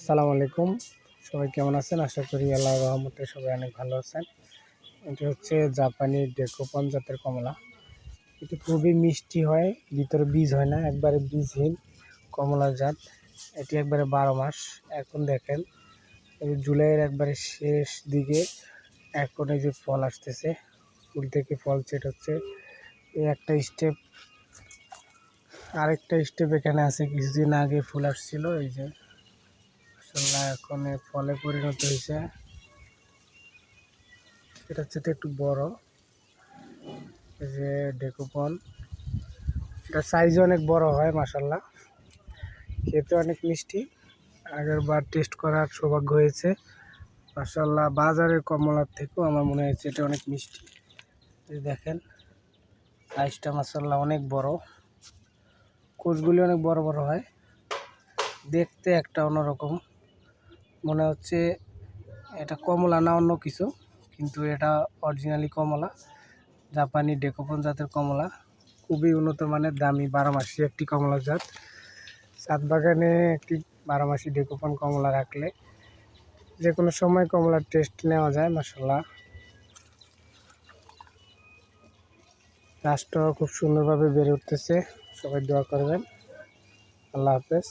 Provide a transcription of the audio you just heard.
আসসালামু আলাইকুম। সবাই কেমন আছেন? আশা করি আল্লাহর রহমতে সবাই অনেক ভালো আছেন। এটা হচ্ছে জাপানি ডেকোপন জাতের কমলা। এটি খুবই মিষ্টি হয়, ভিতরে বীজ হয় না, একবারে বীজহীন কমলা জাত। এটি একবারে 12 মাস। এখন দেখেন এই জুলাইয়ের একবারে শেষ দিকে এখন এই যে ফল আসতেছে, ফুল থেকে ফল সেট হচ্ছে। এই একটা স্টেপ, আরেকটা স্টেপ এখানে আছে। কিছুদিন আগে ফুল আসছিল, এই যে এখন ফলে পরিণত হয়েছে। এটা হচ্ছে একটু বড়, এই যে ডেকোপন। এটা সাইজ অনেক বড় হয়, মাশাল্লাহ খেতে অনেক মিষ্টি। আগের বার টেস্ট করার সৌভাগ্য হয়েছে, মাশাল্লাহ বাজারের কমলার থেকেও আমার মনে হয়েছে এটা অনেক মিষ্টি। এই দেখেন সাইজটা মাশাল্লাহ অনেক বড়, কোষগুলি অনেক বড় বড় হয়, দেখতে একটা অন্যরকম মনে হচ্ছে। এটা কমলা না অন্য কিছু, কিন্তু এটা অরিজিনালি কমলা, জাপানি ডেকোপন জাতের কমলা। খুবই উন্নত মানের, দামি, 12 মাসি একটি কমলা জাত। ছাদ বাগানে একটি 12 মাসি ডেকোপন কমলা রাখলে যে কোনো সময় কমলার টেস্ট নেওয়া যায়। মাশাল্লাহ গাছটাও খুব সুন্দরভাবে বেড়ে উঠতেছে। সবাই দোয়া করবেন। আল্লাহ হাফেজ।